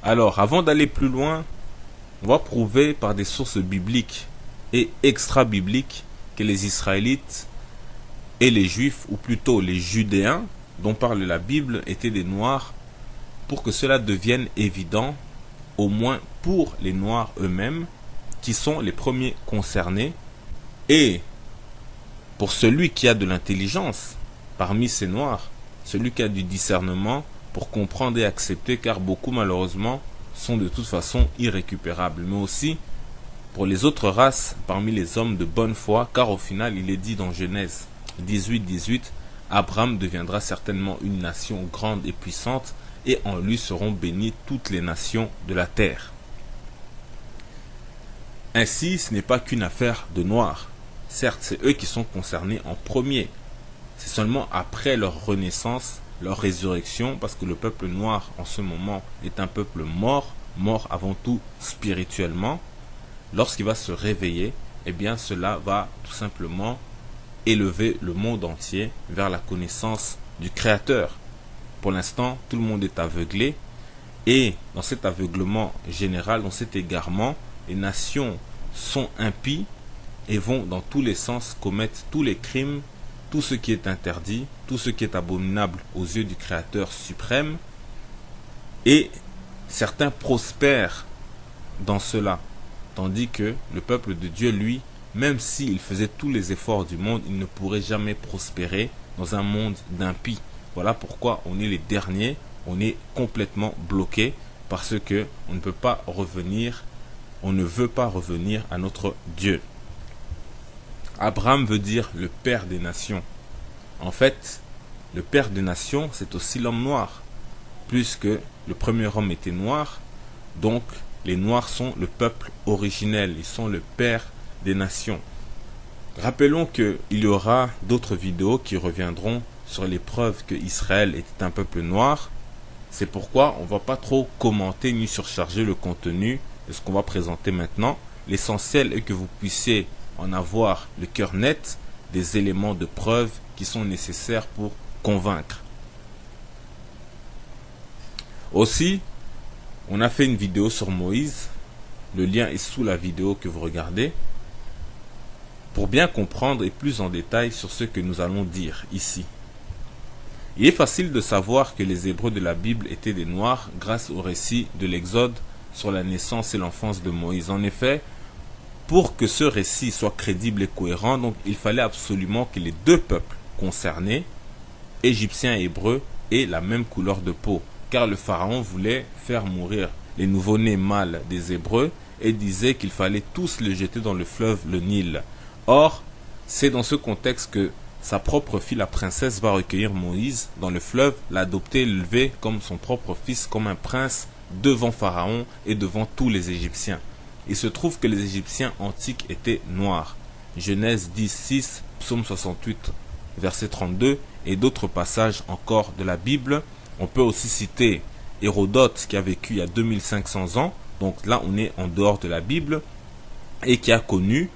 Alors, avant d'aller plus loin, on va prouver par des sources bibliques et extra-bibliques que les Israélites et les Juifs, ou plutôt les Judéens, dont parle la Bible, étaient des Noirs, pour que cela devienne évident, au moins pour les Noirs eux-mêmes, qui sont les premiers concernés, et pour celui qui a de l'intelligence parmi ces Noirs, celui qui a du discernement pour comprendre et accepter, car beaucoup malheureusement sont de toute façon irrécupérables, mais aussi pour les autres races parmi les hommes de bonne foi, car au final il est dit dans Genèse 18, Abraham deviendra certainement une nation grande et puissante, et en lui seront bénies toutes les nations de la terre. Ainsi, ce n'est pas qu'une affaire de Noirs. Certes, c'est eux qui sont concernés en premier. C'est seulement après leur renaissance, leur résurrection, parce que le peuple noir en ce moment est un peuple mort, mort avant tout spirituellement. Lorsqu'il va se réveiller, eh bien cela va tout simplement élever le monde entier vers la connaissance du Créateur. Pour l'instant, tout le monde est aveuglé, et dans cet aveuglement général, dans cet égarement, les nations sont impies et vont dans tous les sens commettre tous les crimes, tout ce qui est interdit, tout ce qui est abominable aux yeux du Créateur suprême, et certains prospèrent dans cela, tandis que le peuple de Dieu, lui, même s'il faisait tous les efforts du monde, il ne pourrait jamais prospérer dans un monde d'impies. Voilà pourquoi on est les derniers, on est complètement bloqué, parce que on ne peut pas revenir, on ne veut pas revenir à notre Dieu. Abraham veut dire le père des nations. En fait, le père des nations, c'est aussi l'homme noir, puisque le premier homme était noir, donc les noirs sont le peuple originel, ils sont le père des nations. Rappelons qu'il y aura d'autres vidéos qui reviendront sur les preuves que Israël était un peuple noir. C'est pourquoi on ne va pas trop commenter ni surcharger le contenu de ce qu'on va présenter maintenant. L'essentiel est que vous puissiez en avoir le cœur net des éléments de preuve qui sont nécessaires pour convaincre. Aussi, on a fait une vidéo sur Moïse. Le lien est sous la vidéo que vous regardez, pour bien comprendre et plus en détail sur ce que nous allons dire ici. Il est facile de savoir que les Hébreux de la Bible étaient des Noirs grâce au récit de l'Exode sur la naissance et l'enfance de Moïse. En effet, pour que ce récit soit crédible et cohérent, donc il fallait absolument que les deux peuples concernés, Égyptiens et Hébreux, aient la même couleur de peau, car le pharaon voulait faire mourir les nouveau-nés mâles des Hébreux et disait qu'il fallait tous les jeter dans le fleuve le Nil. Or, c'est dans ce contexte que sa propre fille, la princesse, va recueillir Moïse dans le fleuve, l'adopter et l'élever comme son propre fils, comme un prince, devant Pharaon et devant tous les Égyptiens. Il se trouve que les Égyptiens antiques étaient noirs. Genèse 10:6, Psaume 68, verset 32 et d'autres passages encore de la Bible. On peut aussi citer Hérodote qui a vécu il y a 2500 ans, donc là on est en dehors de la Bible, et qui a connu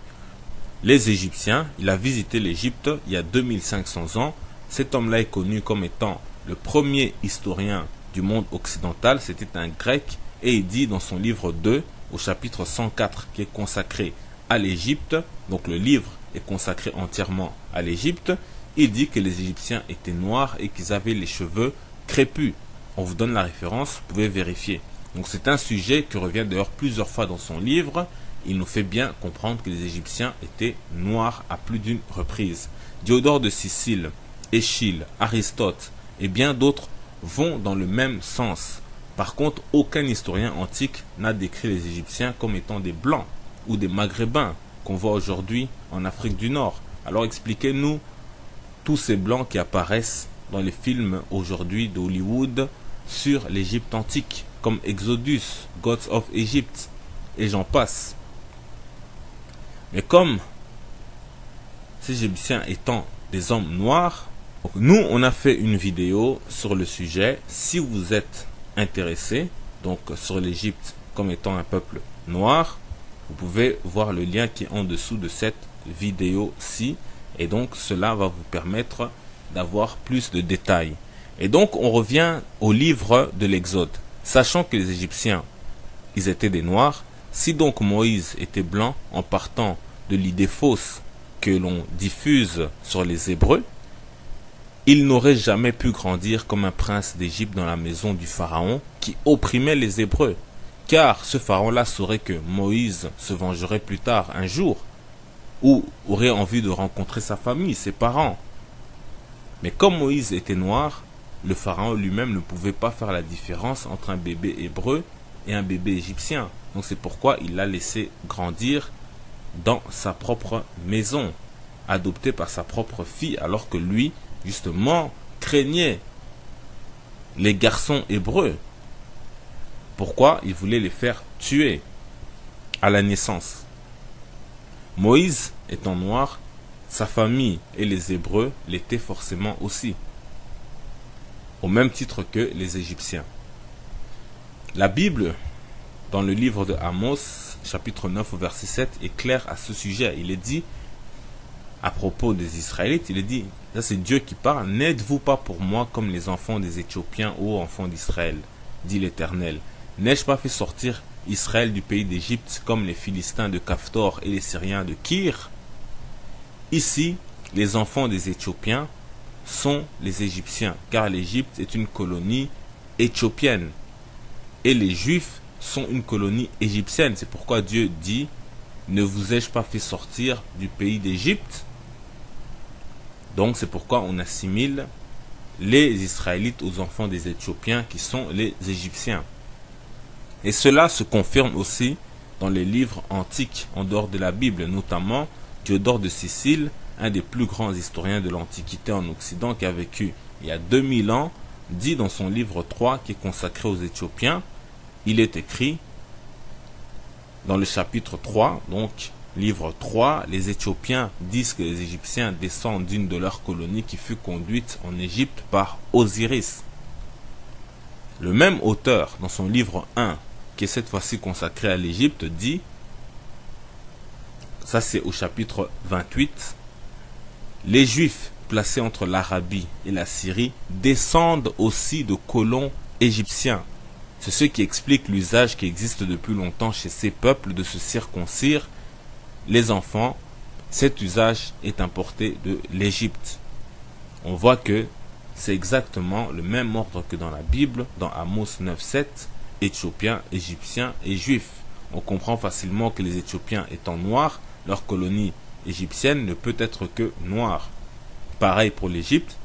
les Égyptiens. Il a visité l'Égypte il y a 2500 ans. Cet homme-là est connu comme étant le premier historien du monde occidental. C'était un grec, et il dit dans son livre 2, au chapitre 104, qui est consacré à l'Égypte, donc le livre est consacré entièrement à l'Égypte, il dit que les Égyptiens étaient noirs et qu'ils avaient les cheveux crépus. On vous donne la référence, vous pouvez vérifier. Donc c'est un sujet qui revient d'ailleurs plusieurs fois dans son livre. Il nous fait bien comprendre que les Égyptiens étaient noirs à plus d'une reprise. Diodore de Sicile, Échille, Aristote et bien d'autres vont dans le même sens. Par contre, aucun historien antique n'a décrit les Égyptiens comme étant des Blancs ou des Maghrébins qu'on voit aujourd'hui en Afrique du Nord. Alors expliquez-nous tous ces Blancs qui apparaissent dans les films aujourd'hui d'Hollywood sur l'Égypte antique, comme Exodus, Gods of Egypt, et j'en passe. Mais comme ces Égyptiens étant des hommes noirs, nous on a fait une vidéo sur le sujet. Si vous êtes intéressé donc sur l'Égypte comme étant un peuple noir, vous pouvez voir le lien qui est en dessous de cette vidéo-ci, et donc cela va vous permettre d'avoir plus de détails. Et donc on revient au livre de l'Exode. Sachant que les Égyptiens, ils étaient des Noirs, si donc Moïse était blanc en partant de l'idée fausse que l'on diffuse sur les Hébreux, il n'aurait jamais pu grandir comme un prince d'Égypte dans la maison du Pharaon qui opprimait les Hébreux. Car ce Pharaon-là saurait que Moïse se vengerait plus tard, un jour, ou aurait envie de rencontrer sa famille, ses parents. Mais comme Moïse était noir, le Pharaon lui-même ne pouvait pas faire la différence entre un bébé hébreu et un bébé égyptien. Donc c'est pourquoi il l'a laissé grandir dans sa propre maison, adopté par sa propre fille, alors que lui, justement, craignait les garçons hébreux. Pourquoi il voulait les faire tuer à la naissance. Moïse étant noir, sa famille et les Hébreux l'étaient forcément aussi, au même titre que les Égyptiens. La Bible, dans le livre de Amos, chapitre 9, verset 7, est claire à ce sujet. Il est dit, à propos des Israélites, il est dit, ça c'est Dieu qui parle, n'êtes-vous pas pour moi comme les enfants des Éthiopiens, ô enfants d'Israël, dit l'Éternel. N'ai-je pas fait sortir Israël du pays d'Égypte comme les Philistins de Caphtor et les Syriens de Kir? Ici, les enfants des Éthiopiens sont les Égyptiens, car l'Égypte est une colonie éthiopienne. Et les Juifs sont une colonie égyptienne. C'est pourquoi Dieu dit, ne vous ai-je pas fait sortir du pays d'Égypte? Donc c'est pourquoi on assimile les Israélites aux enfants des Éthiopiens qui sont les Égyptiens. Et cela se confirme aussi dans les livres antiques en dehors de la Bible, notamment Théodore de Sicile, un des plus grands historiens de l'Antiquité en Occident qui a vécu il y a 2000 ans, dit dans son livre 3 qui est consacré aux Éthiopiens, il est écrit dans le chapitre 3, donc livre 3, les Éthiopiens disent que les Égyptiens descendent d'une de leurs colonies qui fut conduite en Égypte par Osiris. Le même auteur, dans son livre 1, qui est cette fois-ci consacré à l'Égypte, dit, ça c'est au chapitre 28, les Juifs placés entre l'Arabie et la Syrie descendent aussi de colons égyptiens. C'est ce qui explique l'usage qui existe depuis longtemps chez ces peuples de se circoncire les enfants. Cet usage est importé de l'Égypte. On voit que c'est exactement le même ordre que dans la Bible, dans Amos 9.7, Éthiopiens, Égyptiens et Juifs. On comprend facilement que les Éthiopiens étant noirs, leur colonie égyptienne ne peut être que noire. Pareil pour l'Égypte,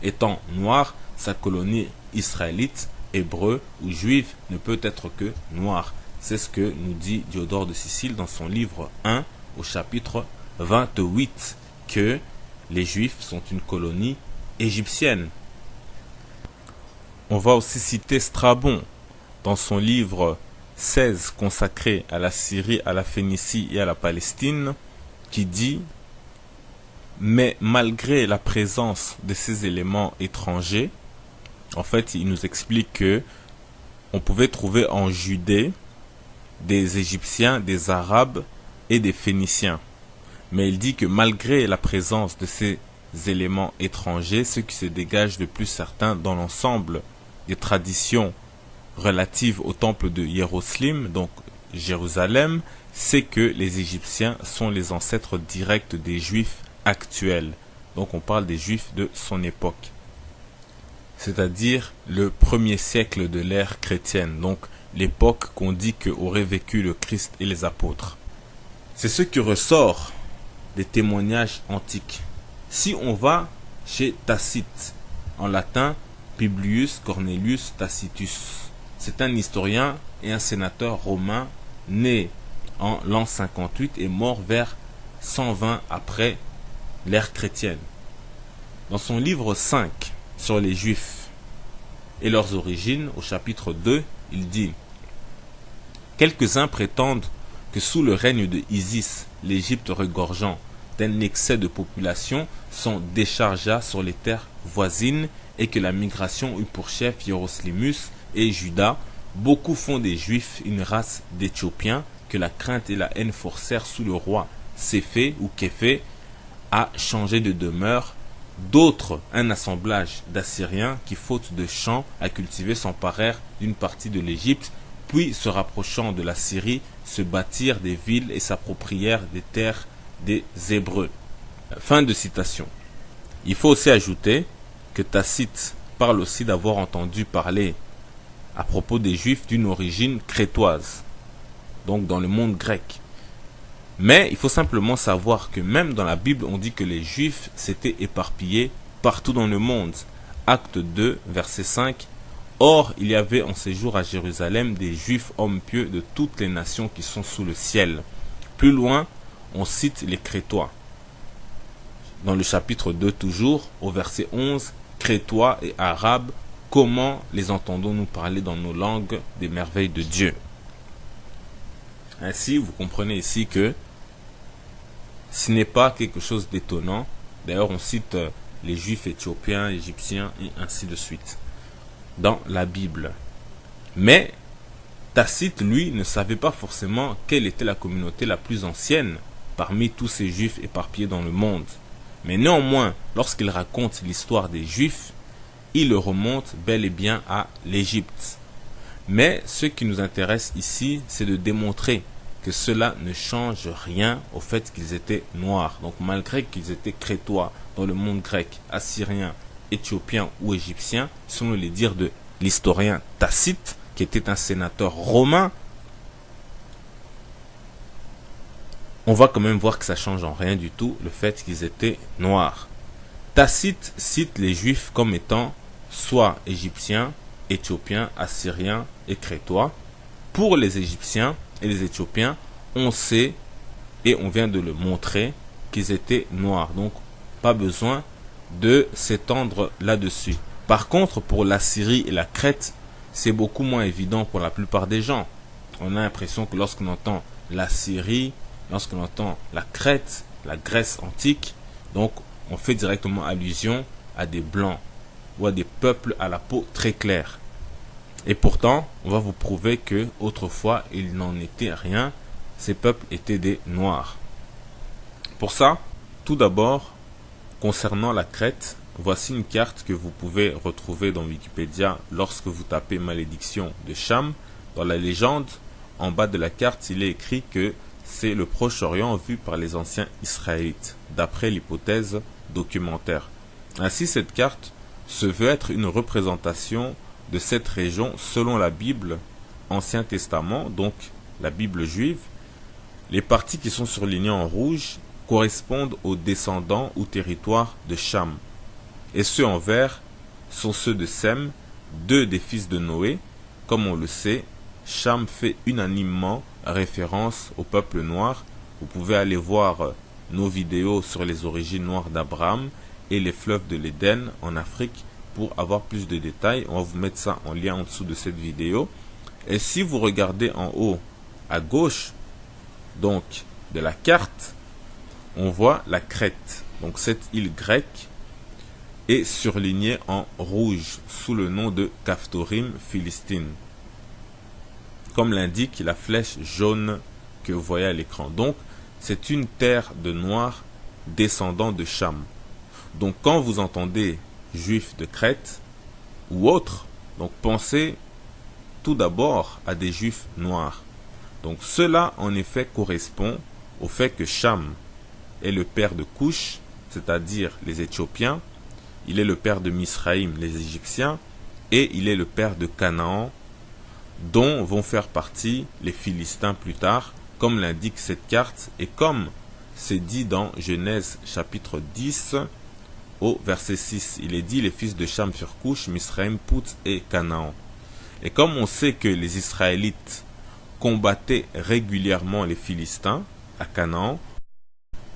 étant noire, sa colonie israélite, hébreu ou juive ne peut être que noire. C'est ce que nous dit Théodore de Sicile dans son livre 1 au chapitre 28, que les Juifs sont une colonie égyptienne. On va aussi citer Strabon dans son livre 16 consacré à la Syrie, à la Phénicie et à la Palestine, qui dit « Mais malgré la présence de ces éléments étrangers, en fait, il nous explique que on pouvait trouver en Judée des Égyptiens, des Arabes et des Phéniciens. Mais il dit que malgré la présence de ces éléments étrangers, ce qui se dégage de plus certain dans l'ensemble des traditions relatives au temple de Jérusalem, donc Jérusalem, c'est que les Égyptiens sont les ancêtres directs des Juifs actuels. Donc on parle des Juifs de son époque, c'est-à-dire le 1er siècle de l'ère chrétienne, donc l'époque qu'on dit qu'auraient vécu le Christ et les apôtres. C'est ce qui ressort des témoignages antiques. Si on va chez Tacite, en latin Publius Cornelius Tacitus, c'est un historien et un sénateur romain né en l'an 58 et mort vers 120 après l'ère chrétienne. Dans son livre 5 sur les Juifs et leurs origines, au chapitre 2, il dit « Quelques-uns prétendent que sous le règne de Isis, l'Égypte regorgeant d'un excès de population s'en déchargea sur les terres voisines et que la migration eut pour chef Hieroslymus et Juda. Beaucoup font des Juifs une race d'Éthiopiens que la crainte et la haine forcèrent sous le roi Séphé ou Képhé à changer de demeure D'autres, un assemblage d'Assyriens qui, faute de champs à cultiver, s'emparèrent d'une partie de l'Égypte, puis, se rapprochant de la Syrie, se bâtirent des villes et s'approprièrent des terres des Hébreux. Fin de citation. Il faut aussi ajouter que Tacite parle aussi d'avoir entendu parler à propos des Juifs d'une origine crétoise, donc dans le monde grec. Mais il faut simplement savoir que même dans la Bible, on dit que les Juifs s'étaient éparpillés partout dans le monde. Acte 2, verset 5. Or, il y avait en séjour à Jérusalem des Juifs hommes pieux de toutes les nations qui sont sous le ciel. Plus loin, on cite les Crétois. Dans le chapitre 2 toujours, au verset 11, Crétois et Arabes, comment les entendons-nous parler dans nos langues des merveilles de Dieu? Ainsi, vous comprenez ici que ce n'est pas quelque chose d'étonnant. D'ailleurs, on cite les Juifs éthiopiens, égyptiens et ainsi de suite dans la Bible. Mais Tacite, lui, ne savait pas forcément quelle était la communauté la plus ancienne parmi tous ces Juifs éparpillés dans le monde. Mais néanmoins, lorsqu'il raconte l'histoire des Juifs, il le remonte bel et bien à l'Égypte. Mais ce qui nous intéresse ici, c'est de démontrer que cela ne change rien au fait qu'ils étaient noirs. Donc malgré qu'ils étaient crétois dans le monde grec, assyrien, éthiopien ou égyptien, selon les dires de l'historien Tacite, qui était un sénateur romain, on va quand même voir que ça change en rien du tout le fait qu'ils étaient noirs. Tacite cite les Juifs comme étant soit égyptiens, éthiopiens, assyriens et crétois. Pour les Égyptiens et les Éthiopiens, on sait et on vient de le montrer qu'ils étaient noirs. Donc pas besoin de s'étendre là-dessus. Par contre, pour la Syrie et la Crète, c'est beaucoup moins évident pour la plupart des gens. On a l'impression que lorsqu'on entend la Syrie, lorsqu'on entend la Crète, la Grèce antique, donc on fait directement allusion à des blancs ou à des peuples à la peau très claire. Et pourtant, on va vous prouver que autrefois, il n'en était rien. Ces peuples étaient des noirs. Pour ça, tout d'abord, concernant la Crète, voici une carte que vous pouvez retrouver dans Wikipédia lorsque vous tapez malédiction de Cham. Dans la légende, en bas de la carte, il est écrit que c'est le Proche-Orient vu par les anciens Israélites, d'après l'hypothèse documentaire. Ainsi, cette carte se veut être une représentation de cette région selon la Bible, Ancien Testament, donc la Bible juive. Les parties qui sont surlignées en rouge correspondent aux descendants ou territoires de Cham. Et ceux en vert sont ceux de Sem, deux des fils de Noé. Comme on le sait, Cham fait unanimement référence au peuple noir. Vous pouvez aller voir nos vidéos sur les origines noires d'Abraham et les fleuves de l'Éden en Afrique pour avoir plus de détails. On va vous mettre ça en lien en dessous de cette vidéo. Et si vous regardez en haut à gauche donc de la carte, on voit la Crète. Donc cette île grecque est surlignée en rouge sous le nom de Caphtorim Philistine, comme l'indique la flèche jaune que vous voyez à l'écran. Donc c'est une terre de noirs descendants de Cham. Donc quand vous entendez Juifs de Crète ou autres, donc pensez tout d'abord à des Juifs noirs. Donc cela en effet correspond au fait que Cham est le père de Cush, c'est-à-dire les Éthiopiens, il est le père de Misraïm, les Égyptiens, et il est le père de Canaan, dont vont faire partie les Philistins plus tard, comme l'indique cette carte, et comme c'est dit dans Genèse chapitre 10, au verset 6. Il est dit, les fils de Cham furent Cush, Misraïm, Pout et Canaan. Et comme on sait que les Israélites combattaient régulièrement les Philistins à Canaan,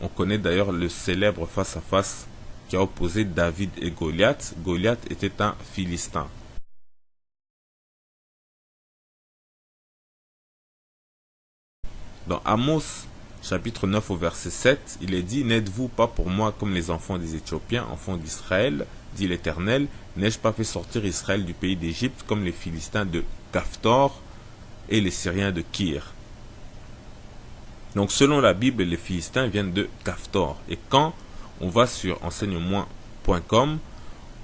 on connaît d'ailleurs le célèbre face-à-face qui a opposé David et Goliath. Goliath était un Philistin. Dans Amos, chapitre 9 au verset 7, il est dit, « N'êtes-vous pas pour moi comme les enfants des Éthiopiens, enfants d'Israël, dit l'Éternel, n'ai-je pas fait sortir Israël du pays d'Égypte comme les Philistins de Caphtor et les Syriens de Kir ?» Donc selon la Bible, les Philistins viennent de Caphtor. Et quand on va sur enseignement Caftor.com,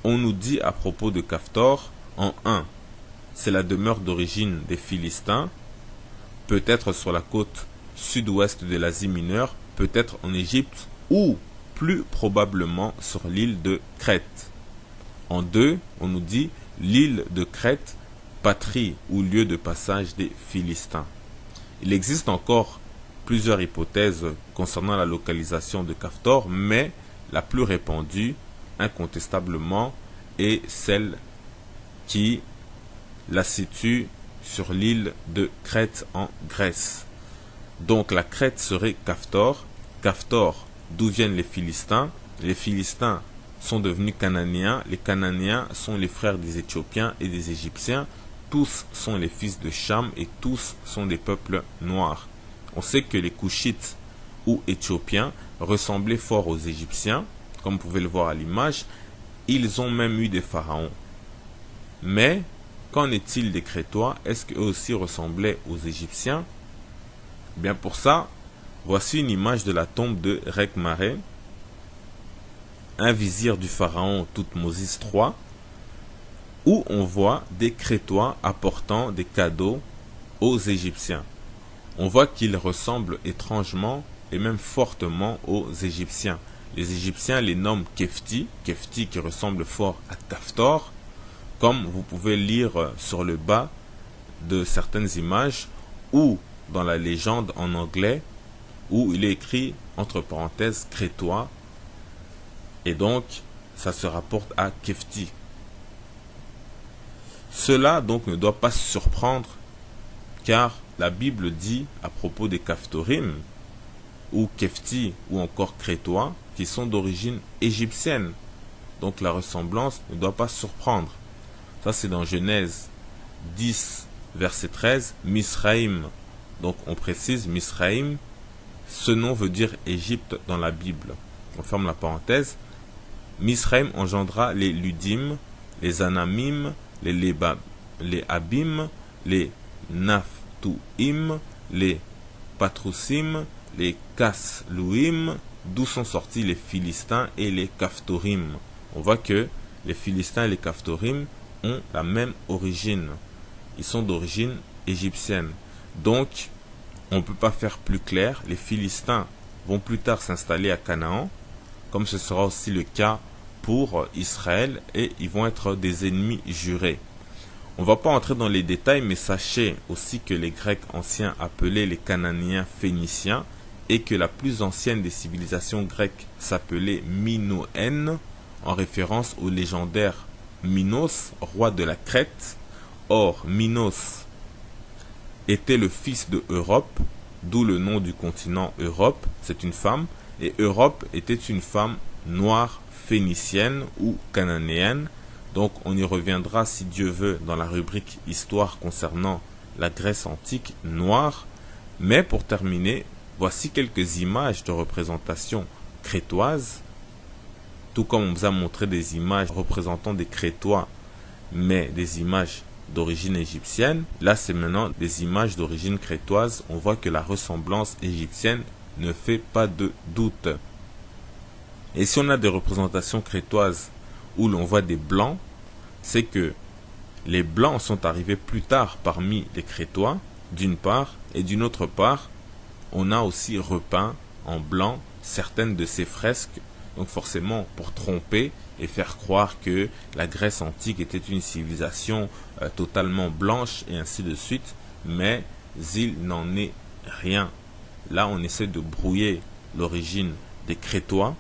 on nous dit à propos de Caftor, en 1, c'est la demeure d'origine des Philistins, peut-être sur la côte sud-ouest de l'Asie mineure, peut-être en Égypte, ou plus probablement sur l'île de Crète. En 2, on nous dit l'île de Crète, patrie ou lieu de passage des Philistins. Il existe encore plusieurs hypothèses concernant la localisation de Caftor, mais la plus répandue, incontestablement, est celle qui la situe sur l'île de Crète en Grèce. Donc la Crète serait Caftor. Caftor, d'où viennent les Philistins? Les Philistins sont devenus Cananéens. Les Cananéens sont les frères des Éthiopiens et des Égyptiens. Tous sont les fils de Cham et tous sont des peuples noirs. On sait que les Couchites ou Éthiopiens ressemblaient fort aux Égyptiens, comme vous pouvez le voir à l'image. Ils ont même eu des pharaons. Mais qu'en est-il des Crétois? Est-ce qu'eux aussi ressemblaient aux Égyptiens? Bien pour ça, voici une image de la tombe de Rekhmare, un vizir du pharaon Thoutmôsis III, où on voit des Crétois apportant des cadeaux aux Égyptiens. On voit qu'ils ressemblent étrangement et même fortement aux Égyptiens. Les Égyptiens les nomment Kefti, Kefti qui ressemble fort à Caftor, comme vous pouvez lire sur le bas de certaines images, ou dans la légende en anglais, où il est écrit entre parenthèses Crétois, et donc ça se rapporte à Kefti. Cela donc ne doit pas surprendre, car la Bible dit à propos des Caftorim, ou Kefti, ou encore Crétois, qui sont d'origine égyptienne. Donc la ressemblance ne doit pas surprendre. Ça c'est dans Genèse 10, verset 13, Misraïm. Donc on précise Misraïm, ce nom veut dire Égypte dans la Bible. On ferme la parenthèse. Misraïm engendra les Ludim, les Anamim, les Abim, les Naphtuim, les Patrousim, les Kaslouim, d'où sont sortis les Philistins et les Caftorim. On voit que les Philistins et les Caftorim ont la même origine. Ils sont d'origine égyptienne. Donc, on ne peut pas faire plus clair. Les Philistins vont plus tard s'installer à Canaan, comme ce sera aussi le cas pour Israël, et ils vont être des ennemis jurés. On ne va pas entrer dans les détails, mais sachez aussi que les Grecs anciens appelaient les Cananéens Phéniciens, et que la plus ancienne des civilisations grecques s'appelait Minoenne, en référence au légendaire Minos, roi de la Crète. Or, Minos était le fils de Europe, d'où le nom du continent Europe, c'est une femme, et Europe était une femme noire phénicienne ou cananéenne. Donc on y reviendra si Dieu veut dans la rubrique Histoire concernant la Grèce antique noire. Mais pour terminer, voici quelques images de représentation crétoise, tout comme on vous a montré des images représentant des Crétois, mais des images d'origine égyptienne. Là c'est maintenant des images d'origine crétoise. On voit que la ressemblance égyptienne ne fait pas de doute. Et si on a des représentations crétoises où l'on voit des blancs, c'est que les blancs sont arrivés plus tard parmi les Crétois, d'une part, et d'une autre part, on a aussi repeint en blanc certaines de ces fresques, donc forcément pour tromper et faire croire que la Grèce antique était une civilisation totalement blanche et ainsi de suite, mais il n'en est rien. Là, on essaie de brouiller l'origine des Crétois,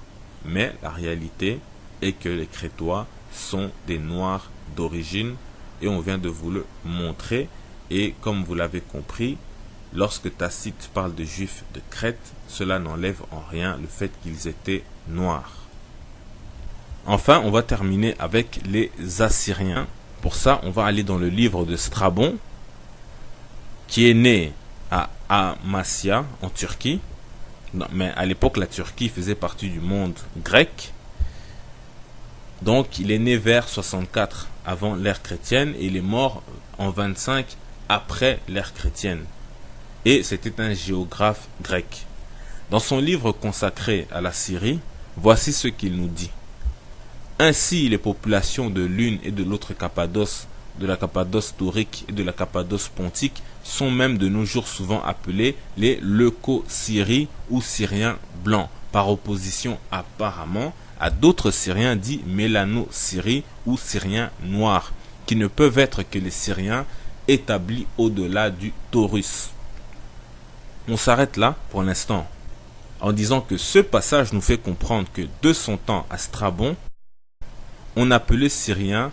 mais la réalité est que les Crétois sont des Noirs d'origine et on vient de vous le montrer. Et comme vous l'avez compris, lorsque Tacite parle de Juifs de Crète, cela n'enlève en rien le fait qu'ils étaient noirs. Enfin, on va terminer avec les Assyriens. Pour ça, on va aller dans le livre de Strabon, qui est né à Amasya, en Turquie. Non, mais à l'époque, la Turquie faisait partie du monde grec. Donc, il est né vers 64 avant l'ère chrétienne et il est mort en 25 après l'ère chrétienne. Et c'était un géographe grec. Dans son livre consacré à la Syrie, voici ce qu'il nous dit. Ainsi, les populations de l'une et de l'autre Cappadoce, de la Cappadoce taurique et de la Cappadoce pontique, sont même de nos jours souvent appelés les Leuco-Syries ou Syriens blancs, par opposition apparemment à d'autres Syriens dits Mélano-Syries ou Syriens noirs, qui ne peuvent être que les Syriens établis au-delà du Taurus. On s'arrête là pour l'instant, en disant que ce passage nous fait comprendre que de son temps à Strabon, on appelait Syriens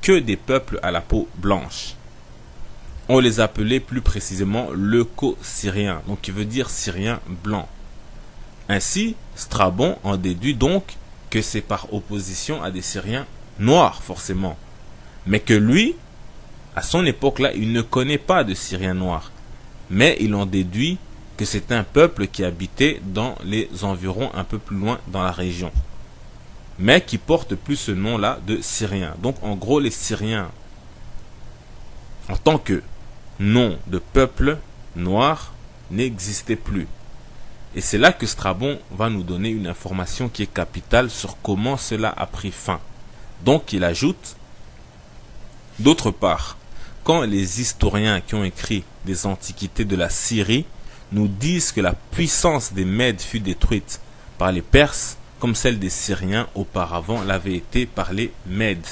que des peuples à la peau blanche. On les appelait plus précisément Leuco-Syriens, donc qui veut dire Syriens blancs. Ainsi, Strabon en déduit donc que c'est par opposition à des Syriens noirs forcément, mais que lui, à son époque-là, il ne connaît pas de Syriens noirs, mais il en déduit que c'est un peuple qui habitait dans les environs un peu plus loin dans la région, mais qui porte plus ce nom-là de Syriens. Donc en gros, les Syriens, en tant que nom de peuple noir, n'existaient plus. Et c'est là que Strabon va nous donner une information qui est capitale sur comment cela a pris fin. Donc il ajoute, d'autre part, quand les historiens qui ont écrit des antiquités de la Syrie nous disent que la puissance des Mèdes fut détruite par les Perses, comme celle des Syriens auparavant l'avait été par les Mèdes,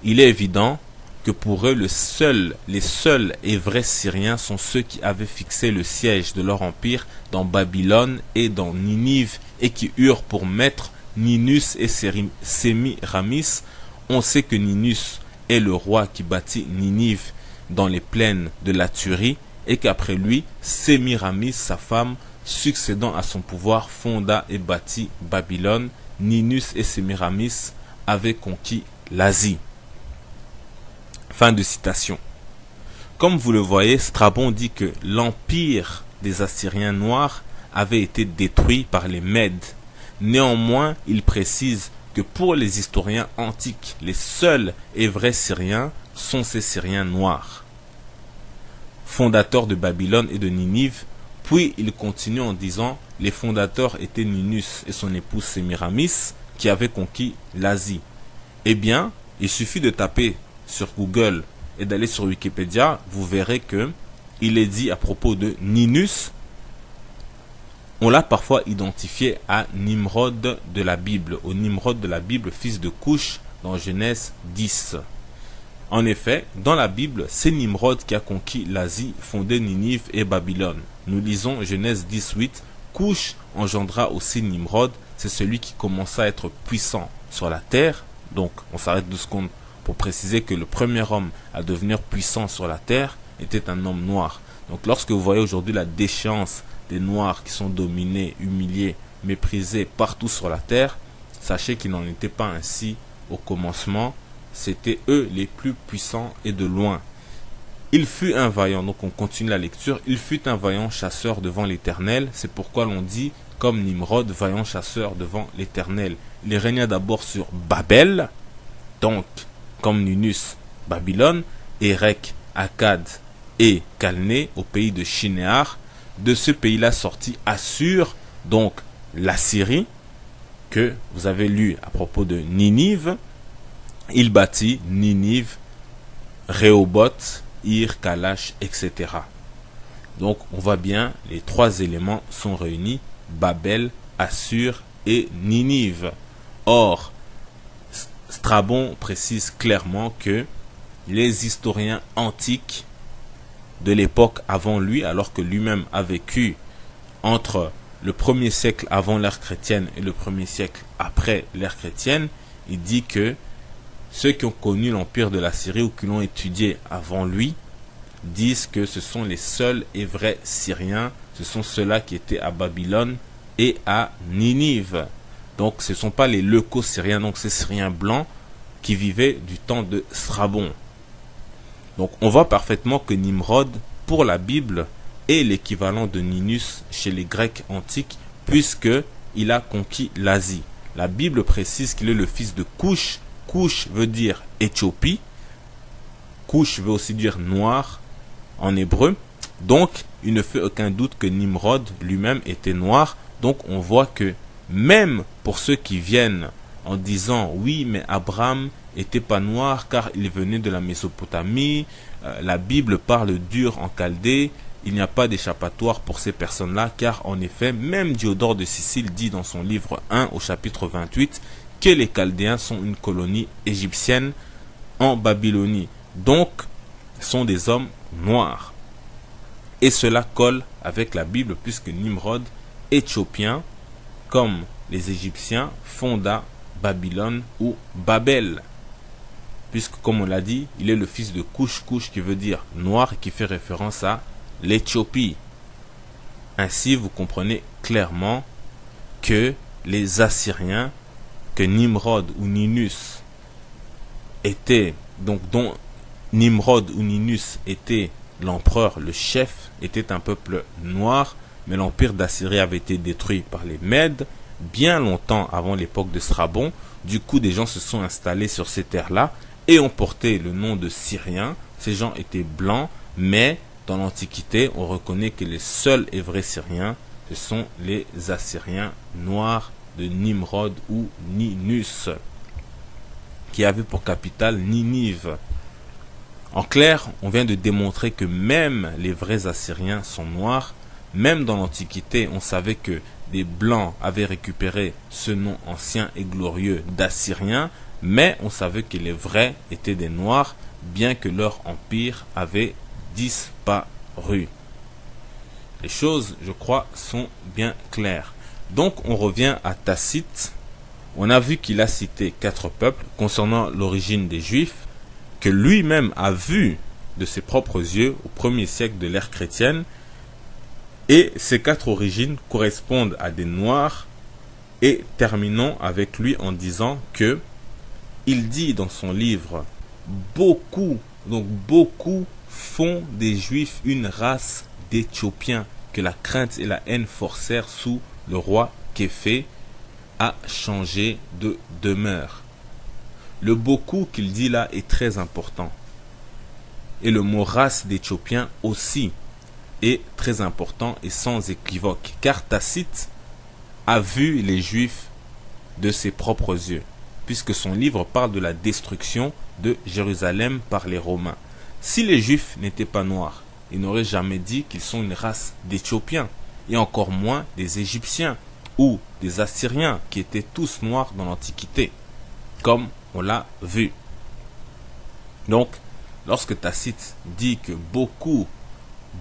il est évident que pour eux, les seuls et vrais Syriens sont ceux qui avaient fixé le siège de leur empire dans Babylone et dans Ninive et qui eurent pour maître Ninus et Sémiramis. On sait que Ninus est le roi qui bâtit Ninive dans les plaines de la Turie et qu'après lui, Sémiramis, sa femme, succédant à son pouvoir, fonda et bâtit Babylone. Ninus et Sémiramis avaient conquis l'Asie. Fin de citation. Comme vous le voyez, Strabon dit que l'empire des Assyriens noirs avait été détruit par les Mèdes. Néanmoins, il précise que pour les historiens antiques, les seuls et vrais Syriens sont ces Syriens noirs, fondateurs de Babylone et de Ninive. Puis il continue en disant les fondateurs étaient Ninus et son épouse Sémiramis qui avaient conquis l'Asie. Eh bien, il suffit de taper sur Google et d'aller sur Wikipédia, vous verrez que il est dit à propos de Ninus, on l'a parfois identifié à Nimrod de la Bible, au Nimrod de la Bible, fils de Couche, dans Genèse 10. En effet, dans la Bible, c'est Nimrod qui a conquis l'Asie, fondé Ninive et Babylone. Nous lisons Genèse 18, Couche engendra aussi Nimrod, c'est celui qui commença à être puissant sur la terre. Donc, on s'arrête 2 secondes pour préciser que le premier homme à devenir puissant sur la terre était un homme noir. Donc lorsque vous voyez aujourd'hui la déchéance des noirs qui sont dominés, humiliés, méprisés partout sur la terre, sachez qu'il n'en était pas ainsi au commencement, c'étaient eux les plus puissants et de loin. Il fut un vaillant, donc on continue la lecture, il fut un vaillant chasseur devant l'Éternel, c'est pourquoi l'on dit comme Nimrod, vaillant chasseur devant l'Éternel. Il régna d'abord sur Babel, donc comme Ninus, Babylone, Érec, Akkad et Calné au pays de Shinéar. De ce pays-là sortit Assur, donc la Syrie, que vous avez lu à propos de Ninive. Il bâtit Ninive, Rehoboth, Ir, Kalash, etc. Donc on voit bien, les 3 éléments sont réunis, Babel, Assur et Ninive. Or, Strabon précise clairement que les historiens antiques de l'époque avant lui, alors que lui-même a vécu entre le 1er siècle avant l'ère chrétienne et le 1er siècle après l'ère chrétienne, il dit que ceux qui ont connu l'empire de la Syrie ou qui l'ont étudié avant lui disent que ce sont les seuls et vrais Syriens, ce sont ceux-là qui étaient à Babylone et à Ninive. Donc ce ne sont pas les Leuco-Syriens, donc ces Syriens blancs qui vivaient du temps de Strabon. Donc on voit parfaitement que Nimrod, pour la Bible, est l'équivalent de Ninus chez les Grecs antiques, puisqu'il a conquis l'Asie. La Bible précise qu'il est le fils de Couche. Couche veut dire Éthiopie. Couche veut aussi dire noir en hébreu. Donc il ne fait aucun doute que Nimrod lui-même était noir. Donc on voit que même pour ceux qui viennent en disant oui, mais Abraham n'était pas noir car il venait de la Mésopotamie, la Bible parle d'Ur en Chaldée, il n'y a pas d'échappatoire pour ces personnes-là, car en effet, même Diodore de Sicile dit dans son livre 1 au chapitre 28 que les Chaldéens sont une colonie égyptienne en Babylonie, donc sont des hommes noirs. Et cela colle avec la Bible puisque Nimrod, éthiopien, comme les Égyptiens, fonda Babylone ou Babel. Puisque, comme on l'a dit, il est le fils de Cush, Cush qui veut dire noir et qui fait référence à l'Éthiopie. Ainsi, vous comprenez clairement que les Assyriens, que Nimrod ou Ninus était, donc dont Nimrod ou Ninus était l'empereur, le chef, était un peuple noir, mais l'empire d'Assyrie avait été détruit par les Mèdes bien longtemps avant l'époque de Strabon. Du coup, des gens se sont installés sur ces terres-là et ont porté le nom de Syriens. Ces gens étaient blancs, mais dans l'Antiquité, on reconnaît que les seuls et vrais Syriens, ce sont les Assyriens noirs de Nimrod ou Ninus, qui avait pour capitale Ninive. En clair, on vient de démontrer que même les vrais Assyriens sont noirs. Même dans l'Antiquité, on savait que des Blancs avaient récupéré ce nom ancien et glorieux d'Assyriens, mais on savait que les vrais étaient des Noirs, bien que leur empire avait disparu. Les choses, je crois, sont bien claires. Donc, on revient à Tacite. On a vu qu'il a cité 4 peuples concernant l'origine des Juifs, que lui-même a vu de ses propres yeux au 1er siècle de l'ère chrétienne. Et ces 4 origines correspondent à des Noirs. Et terminons avec lui en disant que il dit dans son livre beaucoup font des Juifs une race d'Éthiopiens que la crainte et la haine forcèrent sous le roi Képhé à changer de demeure. Le beaucoup qu'il dit là est très important. Et le mot race d'Éthiopiens aussi est très important et sans équivoque. Car Tacite a vu les Juifs de ses propres yeux, puisque son livre parle de la destruction de Jérusalem par les Romains. Si les Juifs n'étaient pas noirs, il n'aurait jamais dit qu'ils sont une race d'Éthiopiens, et encore moins des Égyptiens ou des Assyriens qui étaient tous noirs dans l'Antiquité, comme on l'a vu. Donc, lorsque Tacite dit que beaucoup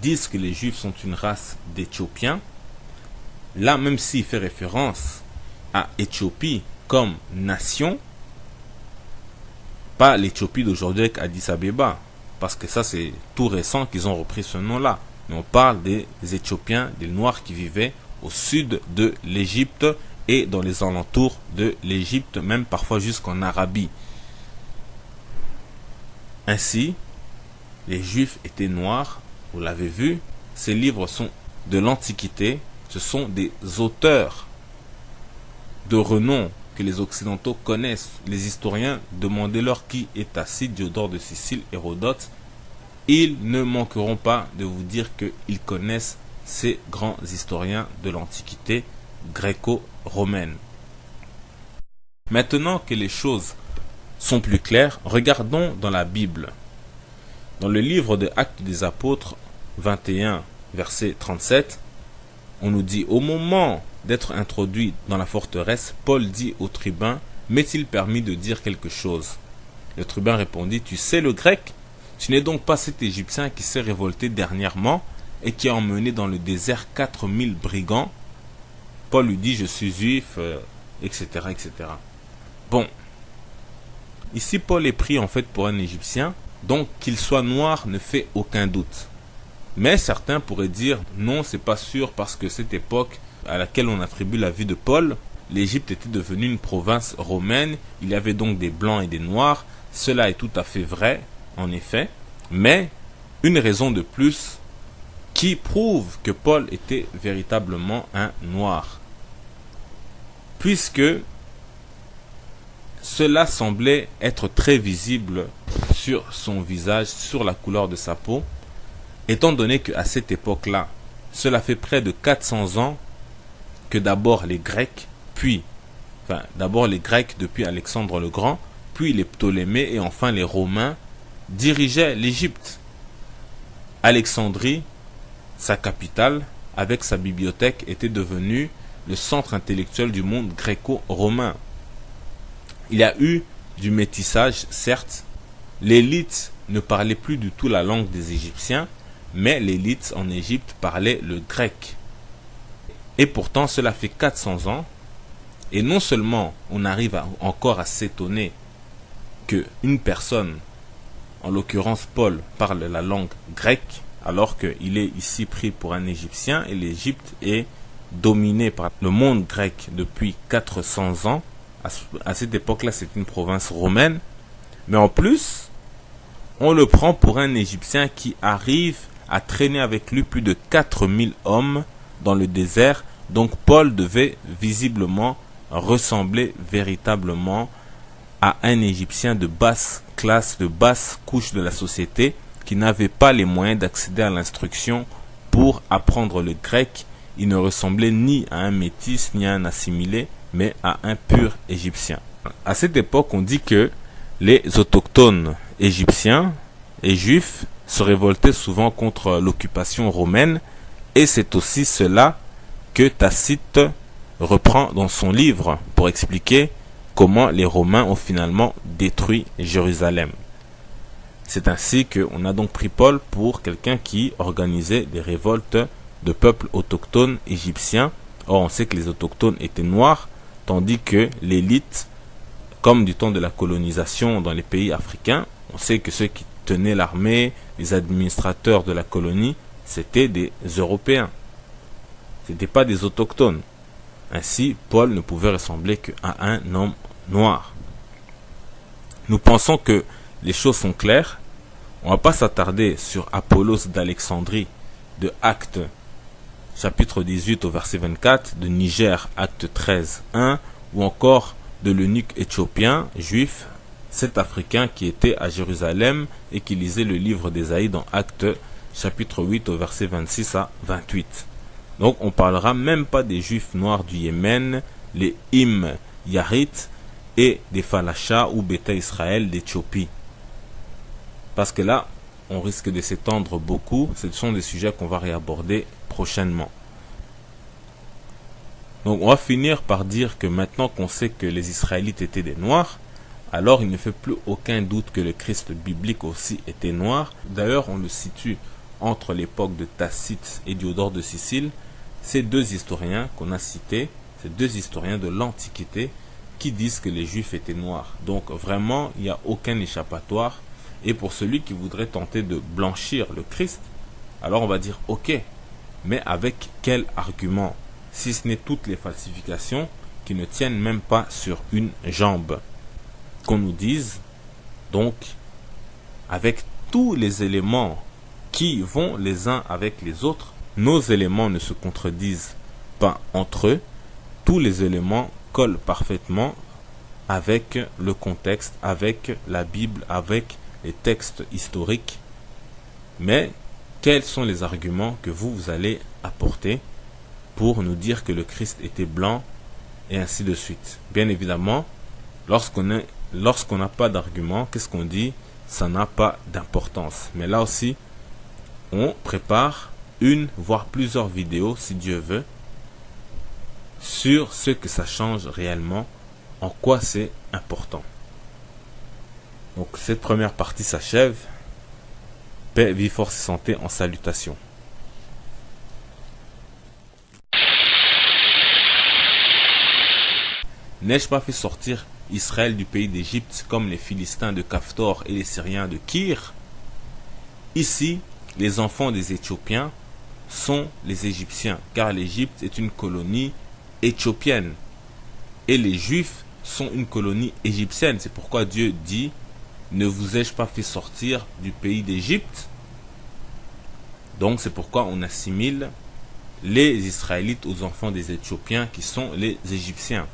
disent que les Juifs sont une race d'Éthiopiens, là, même s'il fait référence à Éthiopie comme nation, pas l'Éthiopie d'aujourd'hui avec Addis Abeba, parce que ça c'est tout récent qu'ils ont repris ce nom-là, mais on parle des Éthiopiens, des Noirs qui vivaient au sud de l'Égypte et dans les alentours de l'Égypte, même parfois jusqu'en Arabie. Ainsi, les Juifs étaient noirs, vous l'avez vu, ces livres sont de l'Antiquité, ce sont des auteurs de renom que les Occidentaux connaissent. Les historiens, demandez-leur qui est Tacite, Diodore de Sicile, Hérodote. Ils ne manqueront pas de vous dire qu'ils connaissent ces grands historiens de l'Antiquité gréco-romaine. Maintenant que les choses sont plus claires, regardons dans la Bible. Dans le livre de Actes des Apôtres 21, verset 37, on nous dit: au moment d'être introduit dans la forteresse, Paul dit au tribun: m'est-il permis de dire quelque chose? Le tribun répondit: tu sais le grec? Tu n'es donc pas cet Égyptien qui s'est révolté dernièrement et qui a emmené dans le désert 4000 brigands? Paul lui dit: je suis juif, etc., etc. Bon, ici Paul est pris en fait pour un Égyptien, donc qu'il soit noir ne fait aucun doute. Mais certains pourraient dire: non, c'est pas sûr, parce que cette époque à laquelle on attribue la vie de Paul, l'Égypte était devenue une province romaine, il y avait donc des blancs et des noirs. Cela est tout à fait vrai, en effet, mais une raison de plus qui prouve que Paul était véritablement un noir, puisque cela semblait être très visible sur son visage, sur la couleur de sa peau, étant donné qu'à cette époque-là, cela fait près de 400 ans que d'abord les Grecs, puis enfin d'abord les Grecs depuis Alexandre le Grand, puis les Ptolémées et enfin les Romains dirigeaient l'Égypte. Alexandrie, sa capitale, avec sa bibliothèque, était devenue le centre intellectuel du monde gréco-romain. Il y a eu du métissage, certes. L'élite ne parlait plus du tout la langue des Égyptiens, mais l'élite en Égypte parlait le grec. Et pourtant, cela fait 400 ans, et non seulement on arrive encore à s'étonner qu'une personne, en l'occurrence Paul, parle la langue grecque, alors qu'il est ici pris pour un Égyptien, et l'Égypte est dominée par le monde grec depuis 400 ans. À cette époque-là, c'est une province romaine. Mais en plus, on le prend pour un Égyptien qui arrive à traîner avec lui plus de 4000 hommes dans le désert. Donc Paul devait visiblement ressembler véritablement à un Égyptien de basse classe, de basse couche de la société, qui n'avait pas les moyens d'accéder à l'instruction pour apprendre le grec. Il ne ressemblait ni à un métis, ni à un assimilé, mais à un pur Égyptien. À cette époque, on dit que les autochtones égyptiens et juifs se révoltaient souvent contre l'occupation romaine, et c'est aussi cela que Tacite reprend dans son livre pour expliquer comment les Romains ont finalement détruit Jérusalem. C'est ainsi qu'on a donc pris Paul pour quelqu'un qui organisait des révoltes de peuples autochtones égyptiens. Or, on sait que les autochtones étaient noirs, tandis que l'élite, comme du temps de la colonisation dans les pays africains, on sait que ceux qui tenaient l'armée, les administrateurs de la colonie, c'était des Européens. Ce n'étaient pas des autochtones. Ainsi, Paul ne pouvait ressembler qu'à un homme noir. Nous pensons que les choses sont claires. On ne va pas s'attarder sur Apollos d'Alexandrie, de Actes, chapitre 18 au verset 24, de Niger, Acte 13, 1, ou encore de l'eunuque éthiopien, juif, cet Africain qui était à Jérusalem et qui lisait le livre d'Ésaïe dans Acte, chapitre 8 au verset 26 à 28. Donc on parlera même pas des juifs noirs du Yémen, les Im Yarit et des Falachas ou Beta Israël d'Éthiopie. Parce que là, on risque de s'étendre beaucoup. Ce sont des sujets qu'on va réaborder prochainement. Donc on va finir par dire que maintenant qu'on sait que les Israélites étaient des Noirs, alors il ne fait plus aucun doute que le Christ biblique aussi était noir. D'ailleurs, on le situe entre l'époque de Tacite et Diodore de Sicile. Ces deux historiens qu'on a cités, ces deux historiens de l'Antiquité, qui disent que les Juifs étaient noirs. Donc vraiment, il n'y a aucun échappatoire. Et pour celui qui voudrait tenter de blanchir le Christ, alors on va dire ok, mais avec quel argument, si ce n'est toutes les falsifications qui ne tiennent même pas sur une jambe. Qu'on nous dise, donc, avec tous les éléments qui vont les uns avec les autres, nos éléments ne se contredisent pas entre eux, tous les éléments collent parfaitement avec le contexte, avec la Bible, avec les textes historiques. Mais quels sont les arguments que vous allez apporter pour nous dire que le Christ était blanc et ainsi de suite? Bien évidemment, lorsqu'on n'a pas d'argument, qu'est-ce qu'on dit? Ça n'a pas d'importance. Mais là aussi, on prépare une, voire plusieurs vidéos, si Dieu veut, sur ce que ça change réellement, en quoi c'est important. Donc cette première partie s'achève. Paix, vie, force et santé en salutation. N'ai-je pas fait sortir Israël du pays d'Égypte comme les Philistins de Caphtor et les Syriens de Kir? Ici, les enfants des Éthiopiens sont les Égyptiens, car l'Égypte est une colonie éthiopienne. Et les Juifs sont une colonie égyptienne. C'est pourquoi Dieu dit: ne vous ai-je pas fait sortir du pays d'Égypte? Donc c'est pourquoi on assimile les Israélites aux enfants des Éthiopiens qui sont les Égyptiens.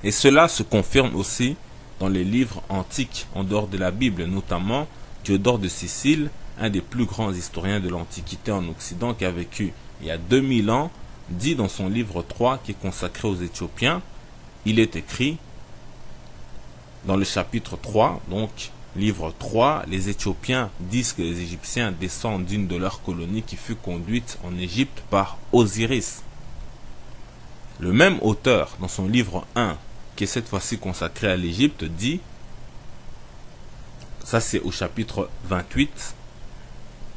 Et cela se confirme aussi dans les livres antiques en dehors de la Bible, notamment Diodore de Sicile, un des plus grands historiens de l'Antiquité en Occident qui a vécu il y a 2000 ans, dit dans son livre 3 qui est consacré aux Éthiopiens il est écrit dans le chapitre 3, donc livre 3, les Éthiopiens disent que les Égyptiens descendent d'une de leurs colonies qui fut conduite en Égypte par Osiris. Le même auteur, dans son livre 1, qui est cette fois-ci consacré à l'Égypte, dit, ça c'est au chapitre 28,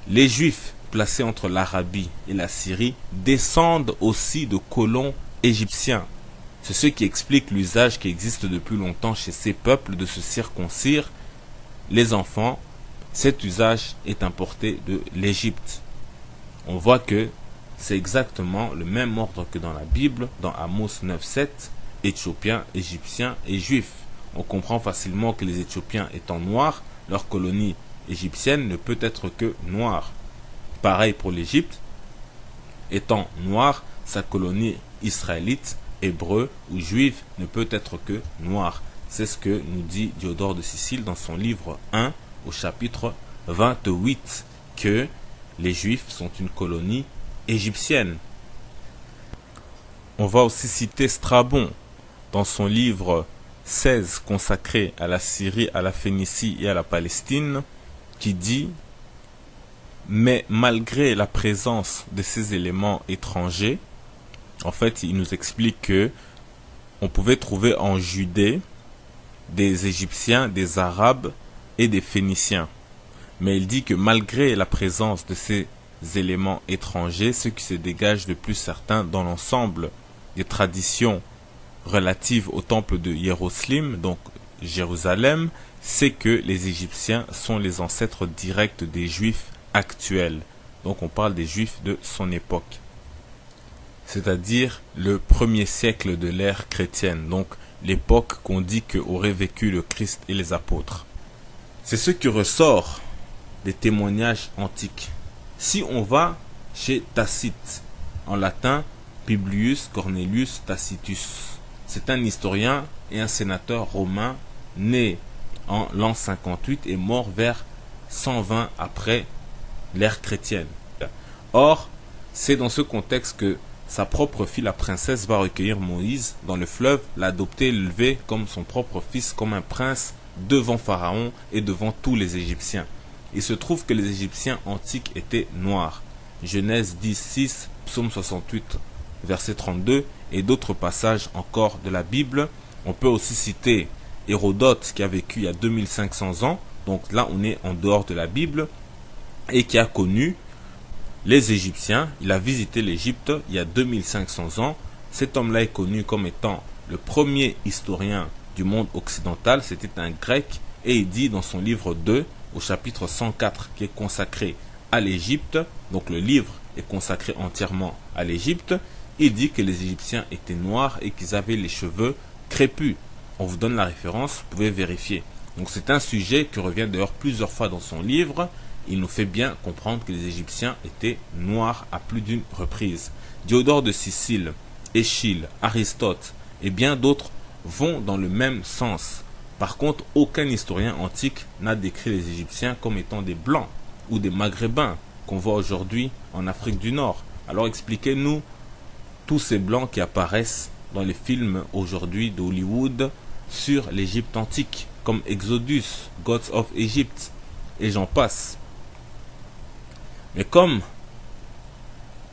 les Juifs placés entre l'Arabie et la Syrie descendent aussi de colons égyptiens. C'est ce qui explique l'usage qui existe depuis longtemps chez ces peuples de se circoncire les enfants. Cet usage est importé de l'Égypte. On voit que c'est exactement le même ordre que dans la Bible, dans Amos 9.7, Éthiopiens, Égyptiens et Juifs. On comprend facilement que les Éthiopiens étant noirs, leur colonie égyptienne ne peut être que noire. Pareil pour l'Égypte, étant noire, sa colonie israélite, hébreu ou juive ne peut être que noire. C'est ce que nous dit Diodore de Sicile dans son livre 1 au chapitre 28, que les Juifs sont une colonie égyptienne. On va aussi citer Strabon dans son livre 16 consacré à la Syrie, à la Phénicie et à la Palestine, qui dit « Mais malgré la présence de ces éléments étrangers, en fait, il nous explique que on pouvait trouver en Judée des Égyptiens, des Arabes et des Phéniciens. Mais il dit que malgré la présence de ces éléments étrangers, ce qui se dégage de plus certain dans l'ensemble des traditions relatives au temple de Jérusalem, donc Jérusalem, c'est que les Égyptiens sont les ancêtres directs des Juifs actuels. Donc on parle des Juifs de son époque, c'est-à-dire le 1er siècle de l'ère chrétienne, donc l'époque qu'on dit qu'auraient vécu le Christ et les apôtres. C'est ce qui ressort des témoignages antiques. Si on va chez Tacite, en latin Publius Cornelius Tacitus, c'est un historien et un sénateur romain né en l'an 58 et mort vers 120 après l'ère chrétienne. Or, c'est dans ce contexte que sa propre fille, la princesse, va recueillir Moïse dans le fleuve, l'adopter et l'élever comme son propre fils, comme un prince devant Pharaon et devant tous les Égyptiens. Il se trouve que les Égyptiens antiques étaient noirs. Genèse 10.6, Psaume 68, verset 32 et d'autres passages encore de la Bible. On peut aussi citer Hérodote qui a vécu il y a 2500 ans, donc là on est en dehors de la Bible, et qui a connu les Égyptiens. Il a visité l'Égypte il y a 2500 ans. Cet homme-là est connu comme étant le premier historien du monde occidental. C'était un grec et il dit dans son livre 2 au chapitre 104 qui est consacré à l'Égypte, donc le livre est consacré entièrement à l'Égypte, il dit que les Égyptiens étaient noirs et qu'ils avaient les cheveux crépus. On vous donne la référence, vous pouvez vérifier. Donc c'est un sujet qui revient d'ailleurs plusieurs fois dans son livre. Il nous fait bien comprendre que les Égyptiens étaient noirs à plus d'une reprise. Diodore de Sicile, Échille, Aristote et bien d'autres vont dans le même sens. Par contre, aucun historien antique n'a décrit les Égyptiens comme étant des Blancs ou des Maghrébins qu'on voit aujourd'hui en Afrique du Nord. Alors expliquez-nous tous ces Blancs qui apparaissent dans les films aujourd'hui d'Hollywood sur l'Égypte antique, comme Exodus, Gods of Egypt, et j'en passe. Mais comme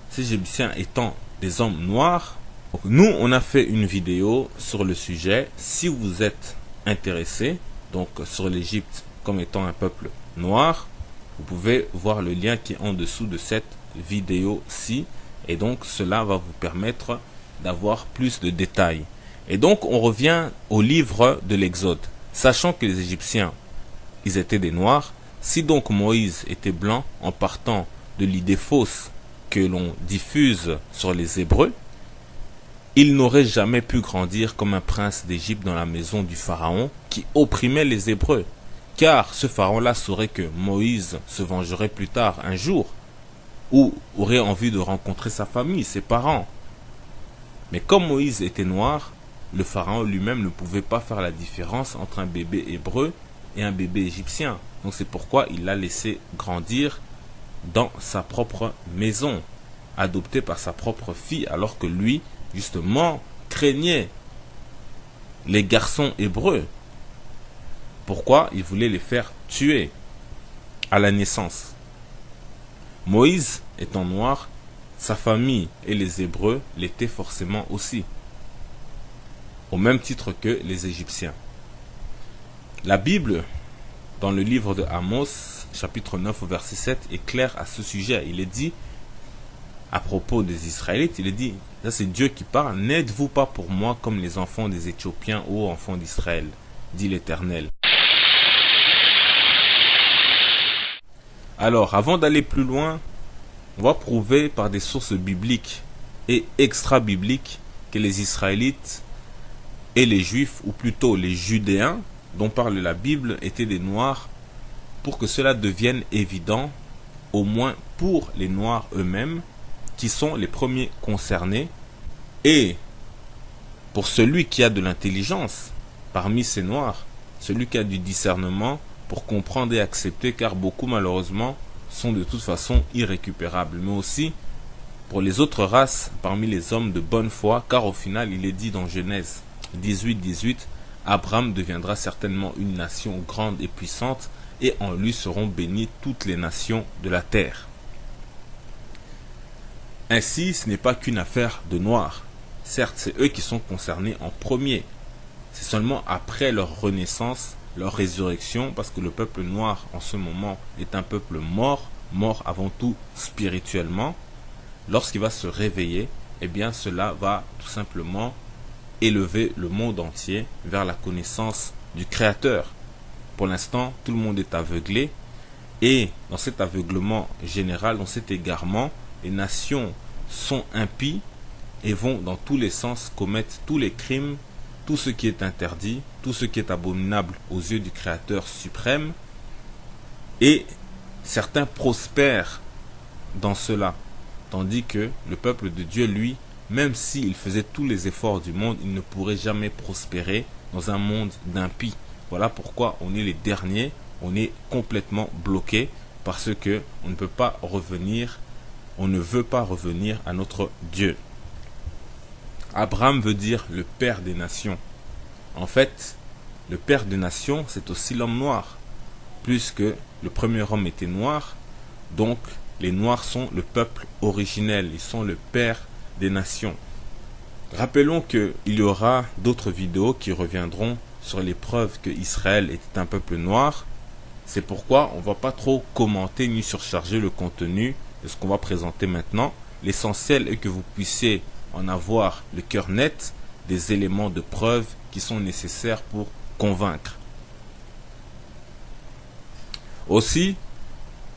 ces Égyptiens étant des hommes noirs, nous on a fait une vidéo sur le sujet. Si vous êtes intéressé donc sur l'Égypte comme étant un peuple noir, vous pouvez voir le lien qui est en dessous de cette vidéo-ci, et donc cela va vous permettre d'avoir plus de détails. Et donc on revient au livre de l'Exode, sachant que les Égyptiens ils étaient des noirs. Si donc Moïse était blanc, en partant de l'idée fausse que l'on diffuse sur les Hébreux, il n'aurait jamais pu grandir comme un prince d'Égypte dans la maison du pharaon qui opprimait les Hébreux, car ce pharaon-là saurait que Moïse se vengerait plus tard un jour, ou aurait envie de rencontrer sa famille, ses parents. Mais comme Moïse était noir, le pharaon lui-même ne pouvait pas faire la différence entre un bébé hébreu et un bébé égyptien. Donc c'est pourquoi il l'a laissé grandir dans sa propre maison, adopté par sa propre fille, alors que lui, justement, craignait les garçons hébreux. Pourquoi il voulait les faire tuer à la naissance? Moïse étant noir, sa famille et les Hébreux l'étaient forcément aussi, au même titre que les Égyptiens. La Bible, dans le livre de Amos, chapitre 9, verset 7, est claire à ce sujet. Il est dit, à propos des Israélites, il est dit, ça c'est Dieu qui parle, n'êtes-vous pas pour moi comme les enfants des Éthiopiens, ô enfants d'Israël, dit l'Éternel. Alors, avant d'aller plus loin, on va prouver par des sources bibliques et extra-bibliques que les Israélites et les Juifs, ou plutôt les Judéens, dont parle la Bible, étaient des Noirs, pour que cela devienne évident, au moins pour les Noirs eux-mêmes, qui sont les premiers concernés, et pour celui qui a de l'intelligence parmi ces Noirs, celui qui a du discernement pour comprendre et accepter, car beaucoup malheureusement sont de toute façon irrécupérables, mais aussi pour les autres races parmi les hommes de bonne foi, car au final il est dit dans Genèse 18, Abraham deviendra certainement une nation grande et puissante, et en lui seront bénies toutes les nations de la terre. Ainsi, ce n'est pas qu'une affaire de noirs. Certes, c'est eux qui sont concernés en premier. C'est seulement après leur renaissance, leur résurrection, parce que le peuple noir en ce moment est un peuple mort avant tout spirituellement. Lorsqu'il va se réveiller, eh bien cela va tout simplement élever le monde entier vers la connaissance du Créateur. Pour l'instant, tout le monde est aveuglé, et dans cet aveuglement général, dans cet égarement, les nations sont impies et vont dans tous les sens commettre tous les crimes, tout ce qui est interdit, tout ce qui est abominable aux yeux du Créateur suprême, et certains prospèrent dans cela, tandis que le peuple de Dieu, lui, même s'il faisait tous les efforts du monde, il ne pourrait jamais prospérer dans un monde d'impies. Voilà pourquoi on est les derniers, on est complètement bloqué, parce que on ne peut pas revenir, on ne veut pas revenir à notre Dieu. Abraham veut dire le père des nations. En fait, le père des nations, c'est aussi l'homme noir, puisque le premier homme était noir, donc les noirs sont le peuple originel, ils sont le père des nations. Rappelons qu'il y aura d'autres vidéos qui reviendront sur les preuves que Israël était un peuple noir. C'est pourquoi on ne va pas trop commenter ni surcharger le contenu de ce qu'on va présenter maintenant. L'essentiel est que vous puissiez en avoir le cœur net des éléments de preuve qui sont nécessaires pour convaincre. Aussi,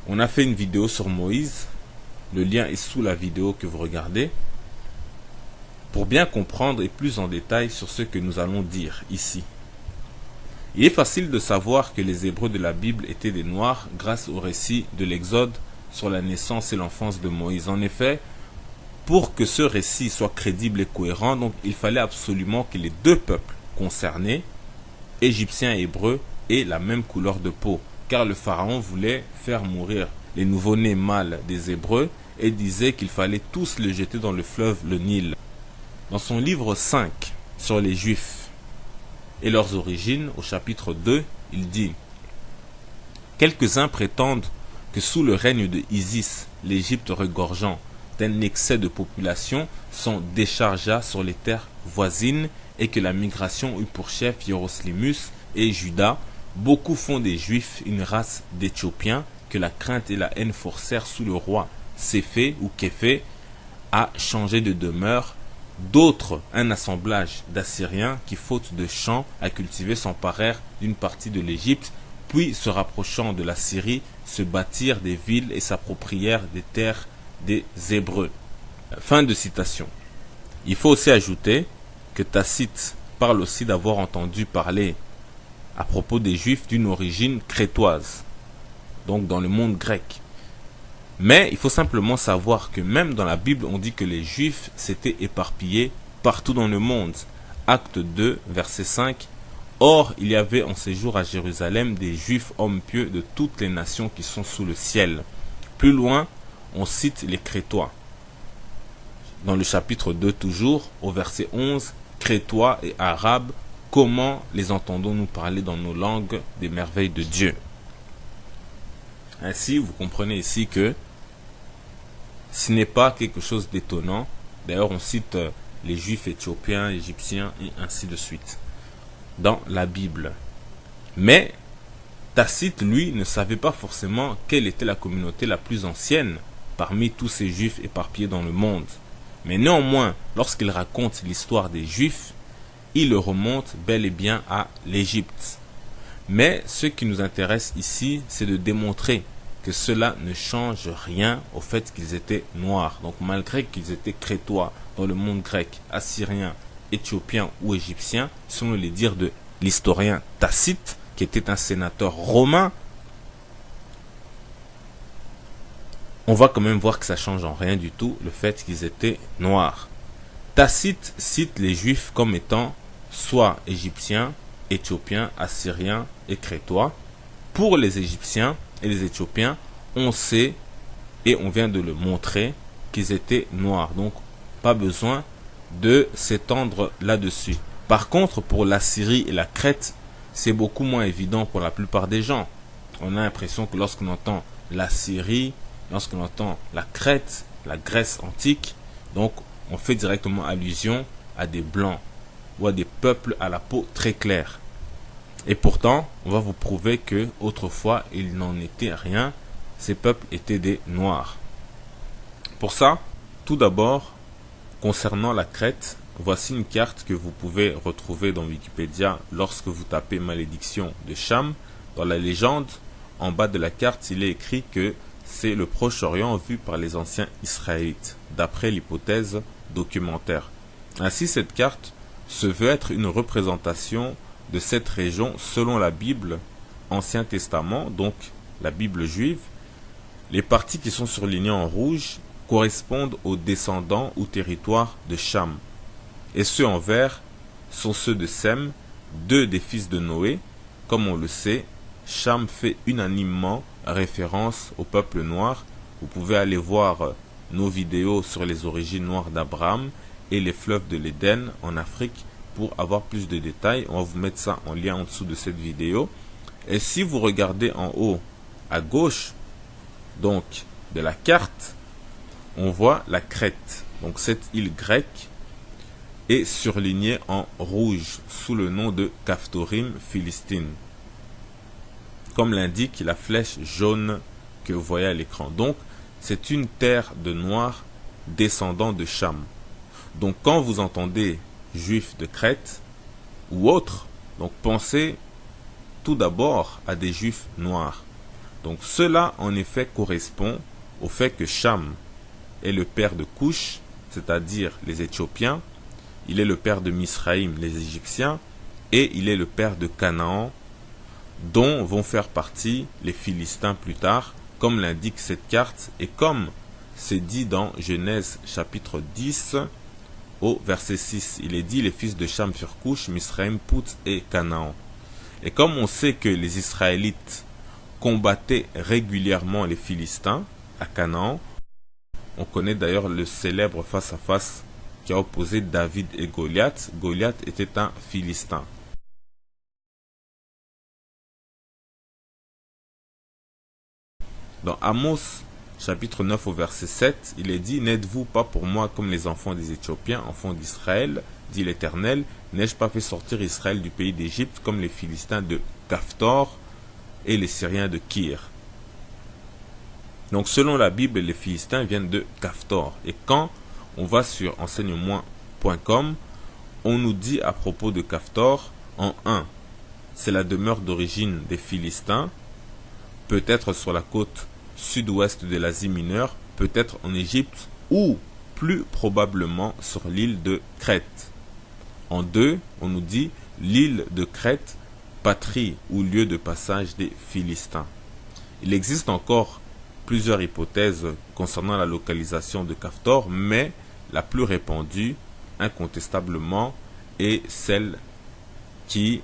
on a fait une vidéo sur Moïse. Le lien est sous la vidéo que vous regardez. Pour bien comprendre et plus en détail sur ce que nous allons dire ici. Il est facile de savoir que les Hébreux de la Bible étaient des Noirs grâce au récit de l'Exode sur la naissance et l'enfance de Moïse. En effet, pour que ce récit soit crédible et cohérent, donc il fallait absolument que les deux peuples concernés, Égyptiens et Hébreux, aient la même couleur de peau, car le pharaon voulait faire mourir les nouveau-nés mâles des Hébreux et disait qu'il fallait tous les jeter dans le fleuve le Nil. Dans son livre 5 sur les Juifs et leurs origines, au chapitre 2, il dit « Quelques-uns prétendent que sous le règne de Isis, l'Égypte regorgeant d'un excès de population s'en déchargea sur les terres voisines et que la migration eut pour chef Hieroslymus et Juda. Beaucoup font des Juifs une race d'Éthiopiens que la crainte et la haine forcèrent sous le roi Séphé ou Képhé à changer de demeure. D'autres, un assemblage d'Assyriens qui, faute de champs à cultiver, s'emparèrent d'une partie de l'Égypte, puis, se rapprochant de la Syrie, se bâtirent des villes et s'approprièrent des terres des Hébreux. » Fin de citation. Il faut aussi ajouter que Tacite parle aussi d'avoir entendu parler à propos des Juifs d'une origine crétoise, donc dans le monde grec. Mais il faut simplement savoir que même dans la Bible, on dit que les Juifs s'étaient éparpillés partout dans le monde. Acte 2, verset 5. Or, il y avait en séjour à Jérusalem des Juifs hommes pieux de toutes les nations qui sont sous le ciel. Plus loin, on cite les Crétois. Dans le chapitre 2 toujours, au verset 11, Crétois et Arabes comment les entendons-nous parler dans nos langues des merveilles de Dieu? Ainsi, vous comprenez ici que ce n'est pas quelque chose d'étonnant. D'ailleurs, on cite les Juifs éthiopiens, égyptiens et ainsi de suite dans la Bible. Mais Tacite, lui, ne savait pas forcément quelle était la communauté la plus ancienne parmi tous ces Juifs éparpillés dans le monde. Mais néanmoins, lorsqu'il raconte l'histoire des Juifs, il le remonte bel et bien à l'Égypte. Mais ce qui nous intéresse ici, c'est de démontrer que cela ne change rien au fait qu'ils étaient noirs. Donc malgré qu'ils étaient crétois dans le monde grec, assyrien, éthiopien ou égyptien, selon les dires de l'historien Tacite, qui était un sénateur romain, on va quand même voir que ça change en rien du tout le fait qu'ils étaient noirs. Tacite cite les Juifs comme étant soit égyptiens, éthiopiens, assyriens et crétois. Pour les Égyptiens et les Éthiopiens, on sait et on vient de le montrer qu'ils étaient noirs. Donc, pas besoin de s'étendre là-dessus. Par contre, pour la Syrie et la Crète, c'est beaucoup moins évident pour la plupart des gens. On a l'impression que lorsqu'on entend la Syrie, lorsqu'on entend la Crète, la Grèce antique, donc on fait directement allusion à des blancs ou à des peuples à la peau très claire. Et pourtant, on va vous prouver que autrefois, il n'en était rien. Ces peuples étaient des noirs. Pour ça, tout d'abord, concernant la Crète, voici une carte que vous pouvez retrouver dans Wikipédia lorsque vous tapez malédiction de Cham. Dans la légende, en bas de la carte, il est écrit que c'est le Proche-Orient vu par les anciens Israélites, d'après l'hypothèse documentaire. Ainsi, cette carte se veut être une représentation de cette région selon la Bible Ancien Testament, donc la Bible juive. Les parties qui sont surlignées en rouge correspondent aux descendants ou territoires de Cham. Et ceux en vert sont ceux de Sem, deux des fils de Noé. Comme on le sait, Cham fait unanimement référence au peuple noir. Vous pouvez aller voir nos vidéos sur les origines noires d'Abraham et les fleuves de l'Éden en Afrique pour avoir plus de détails. On va vous mettre ça en lien en dessous de cette vidéo. Et si vous regardez en haut à gauche donc de la carte, on voit la Crète. Donc cette île grecque est surlignée en rouge sous le nom de Caphtorim Philistine, comme l'indique la flèche jaune que vous voyez à l'écran. Donc c'est une terre de noirs descendants de Cham. Donc quand vous entendez Juifs de Crète ou autres, donc pensez tout d'abord à des Juifs noirs. Donc cela en effet correspond au fait que Cham est le père de Cush, c'est-à-dire les Éthiopiens, il est le père de Misraïm, les Égyptiens, et il est le père de Canaan, dont vont faire partie les Philistins plus tard, comme l'indique cette carte, et comme c'est dit dans Genèse chapitre 10, au verset 6. Il est dit, les fils de Cham furent Cush, Misraïm, Pout et Canaan. Et comme on sait que les Israélites combattaient régulièrement les Philistins à Canaan, on connaît d'ailleurs le célèbre face-à-face qui a opposé David et Goliath. Goliath était un Philistin. Dans Amos, chapitre 9 au verset 7, il est dit, « N'êtes-vous pas pour moi comme les enfants des Éthiopiens, enfants d'Israël, dit l'Éternel, n'ai-je pas fait sortir Israël du pays d'Égypte comme les Philistins de Caphtor et les Syriens de Kir ?» Donc selon la Bible, les Philistins viennent de Caphtor. Et quand on va sur enseignement.com, on nous dit à propos de Caphtor, en 1, c'est la demeure d'origine des Philistins, peut-être sur la côte sud-ouest de l'Asie mineure, peut-être en Égypte, ou plus probablement sur l'île de Crète. En 2, on nous dit l'île de Crète, patrie ou lieu de passage des Philistins. Il existe encore plusieurs hypothèses concernant la localisation de Caphtor, mais la plus répandue, incontestablement, est celle qui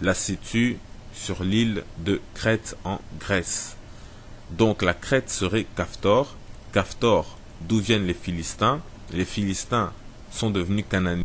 la situe sur l'île de Crète en Grèce. Donc la Crète serait Caphtor. Caphtor, d'où viennent les Philistins? Les Philistins sont devenus Cananéens